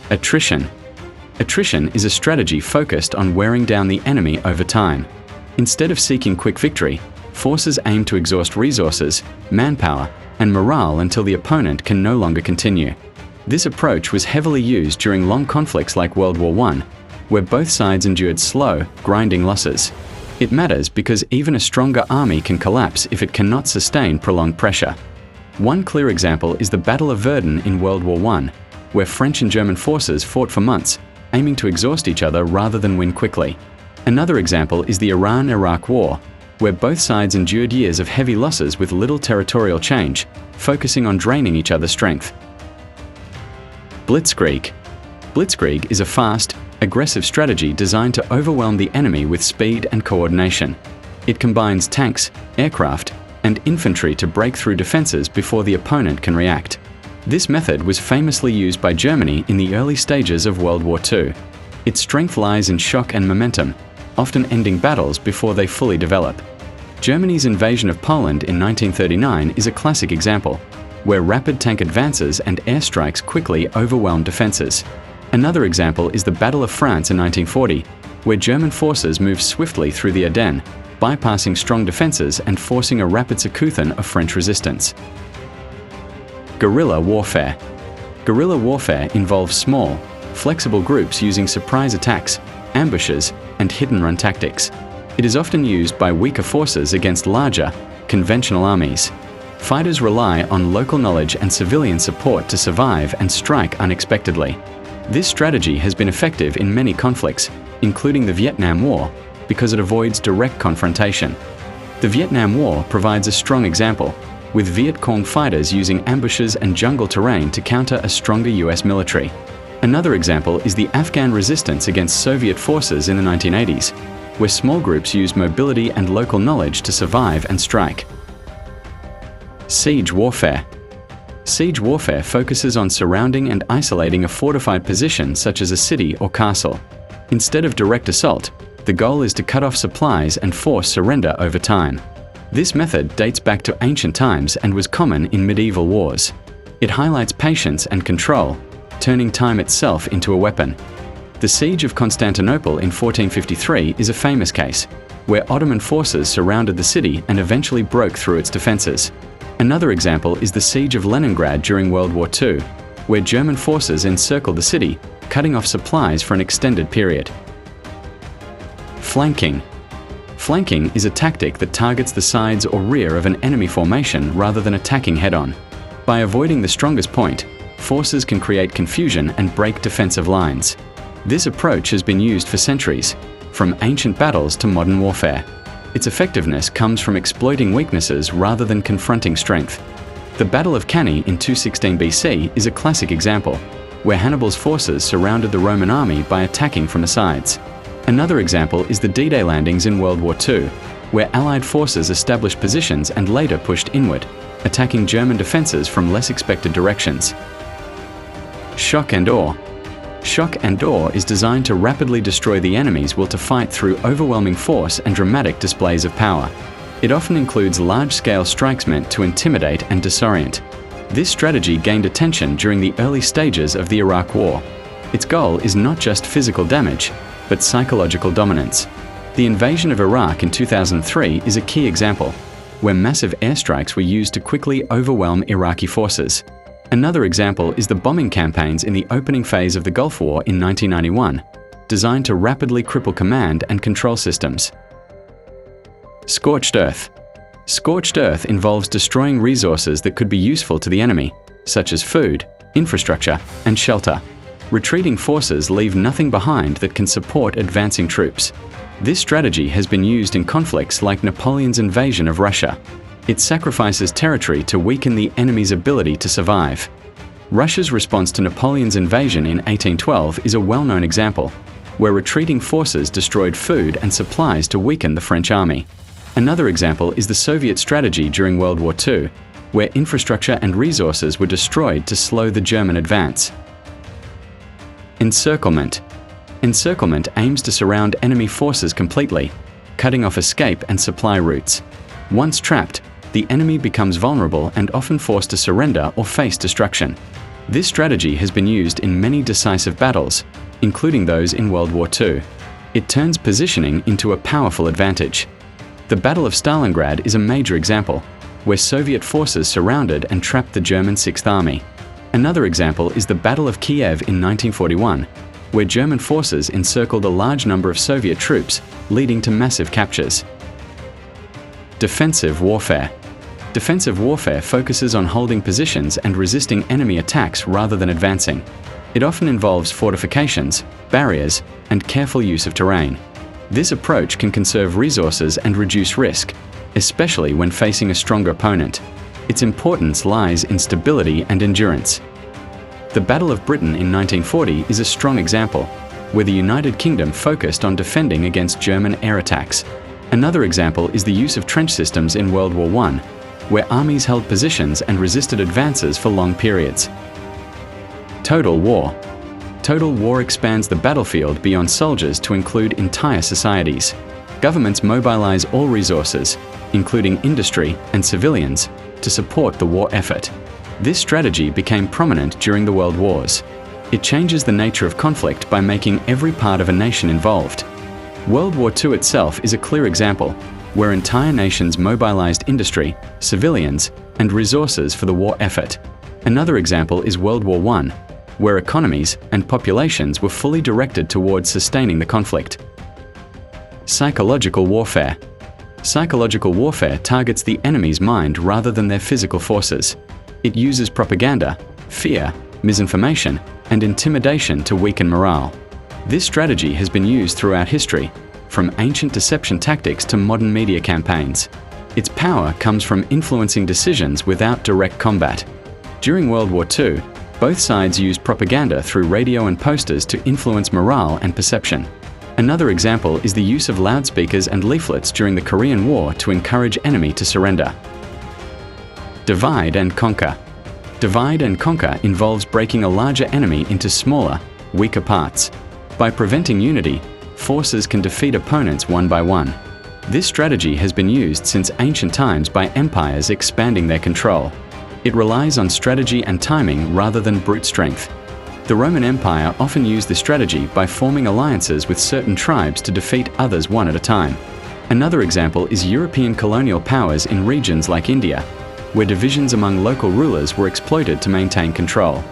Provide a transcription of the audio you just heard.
Attrition. Attrition is a strategy focused on wearing down the enemy over time. Instead of seeking quick victory, forces aim to exhaust resources, manpower, and morale until the opponent can no longer continue. This approach was heavily used during long conflicts like World War I, where both sides endured slow, grinding losses. It matters because even a stronger army can collapse if it cannot sustain prolonged pressure. One clear example is the Battle of Verdun in World War I, where French and German forces fought for months, aiming to exhaust each other rather than win quickly. Another example is the Iran-Iraq War, where both sides endured years of heavy losses with little territorial change, focusing on draining each other's strength. Blitzkrieg. Blitzkrieg is a fast, aggressive strategy designed to overwhelm the enemy with speed and coordination. It combines tanks, aircraft, and infantry to break through defenses before the opponent can react. This method was famously used by Germany in the early stages of World War II. Its strength lies in shock and momentum, often ending battles before they fully develop. Germany's invasion of Poland in 1939 is a classic example, where rapid tank advances and airstrikes quickly overwhelmed defenses. Another example is the Battle of France in 1940, where German forces moved swiftly through the Ardennes, bypassing strong defenses and forcing a rapid secouthon of French resistance. Guerrilla warfare. Guerrilla warfare involves small, flexible groups using surprise attacks, ambushes, and hit-and-run tactics. It is often used by weaker forces against larger, conventional armies. Fighters rely on local knowledge and civilian support to survive and strike unexpectedly. This strategy has been effective in many conflicts, including the Vietnam War, because it avoids direct confrontation. The Vietnam War provides a strong example, with Viet Cong fighters using ambushes and jungle terrain to counter a stronger US military. Another example is the Afghan resistance against Soviet forces in the 1980s, where small groups used mobility and local knowledge to survive and strike. Siege warfare. Siege warfare focuses on surrounding and isolating a fortified position such as a city or castle. Instead of direct assault, the goal is to cut off supplies and force surrender over time. This method dates back to ancient times and was common in medieval wars. It highlights patience and control, turning time itself into a weapon. The Siege of Constantinople in 1453 is a famous case, where Ottoman forces surrounded the city and eventually broke through its defenses. Another example is the Siege of Leningrad during World War II, where German forces encircled the city, cutting off supplies for an extended period. Flanking. Flanking is a tactic that targets the sides or rear of an enemy formation rather than attacking head-on. By avoiding the strongest point, forces can create confusion and break defensive lines. This approach has been used for centuries, from ancient battles to modern warfare. Its effectiveness comes from exploiting weaknesses rather than confronting strength. The Battle of Cannae in 216 BC is a classic example, where Hannibal's forces surrounded the Roman army by attacking from the sides. Another example is the D-Day landings in World War II, where Allied forces established positions and later pushed inward, attacking German defenses from less expected directions. Shock and awe. Shock and awe is designed to rapidly destroy the enemy's will to fight through overwhelming force and dramatic displays of power. It often includes large-scale strikes meant to intimidate and disorient. This strategy gained attention during the early stages of the Iraq War. Its goal is not just physical damage, but psychological dominance. The invasion of Iraq in 2003 is a key example, where massive airstrikes were used to quickly overwhelm Iraqi forces. Another example is the bombing campaigns in the opening phase of the Gulf War in 1991, designed to rapidly cripple command and control systems. Scorched Earth. Scorched Earth involves destroying resources that could be useful to the enemy, such as food, infrastructure, and shelter. Retreating forces leave nothing behind that can support advancing troops. This strategy has been used in conflicts like Napoleon's invasion of Russia. It sacrifices territory to weaken the enemy's ability to survive. Russia's response to Napoleon's invasion in 1812 is a well-known example, where retreating forces destroyed food and supplies to weaken the French army. Another example is the Soviet strategy during World War II, where infrastructure and resources were destroyed to slow the German advance. Encirclement. Encirclement aims to surround enemy forces completely, cutting off escape and supply routes. Once trapped, the enemy becomes vulnerable and often forced to surrender or face destruction. This strategy has been used in many decisive battles, including those in World War II. It turns positioning into a powerful advantage. The Battle of Stalingrad is a major example, where Soviet forces surrounded and trapped the German Sixth Army. Another example is the Battle of Kiev in 1941, where German forces encircled a large number of Soviet troops, leading to massive captures. Defensive warfare. Defensive warfare focuses on holding positions and resisting enemy attacks rather than advancing. It often involves fortifications, barriers, and careful use of terrain. This approach can conserve resources and reduce risk, especially when facing a stronger opponent. Its importance lies in stability and endurance. The Battle of Britain in 1940 is a strong example, where the United Kingdom focused on defending against German air attacks. Another example is the use of trench systems in World War I, where armies held positions and resisted advances for long periods. Total war. Total war expands the battlefield beyond soldiers to include entire societies. Governments mobilize all resources, including industry and civilians, to support the war effort. This strategy became prominent during the World Wars. It changes the nature of conflict by making every part of a nation involved. World War II itself is a clear example, where entire nations mobilized industry, civilians, and resources for the war effort. Another example is World War I, where economies and populations were fully directed towards sustaining the conflict. Psychological warfare. Psychological warfare targets the enemy's mind rather than their physical forces. It uses propaganda, fear, misinformation, and intimidation to weaken morale. This strategy has been used throughout history, from ancient deception tactics to modern media campaigns. Its power comes from influencing decisions without direct combat. During World War II, both sides used propaganda through radio and posters to influence morale and perception. Another example is the use of loudspeakers and leaflets during the Korean War to encourage enemy to surrender. Divide and conquer. Divide and conquer involves breaking a larger enemy into smaller, weaker parts. By preventing unity, forces can defeat opponents one by one. This strategy has been used since ancient times by empires expanding their control. It relies on strategy and timing rather than brute strength. The Roman Empire often used this strategy by forming alliances with certain tribes to defeat others one at a time. Another example is European colonial powers in regions like India, where divisions among local rulers were exploited to maintain control.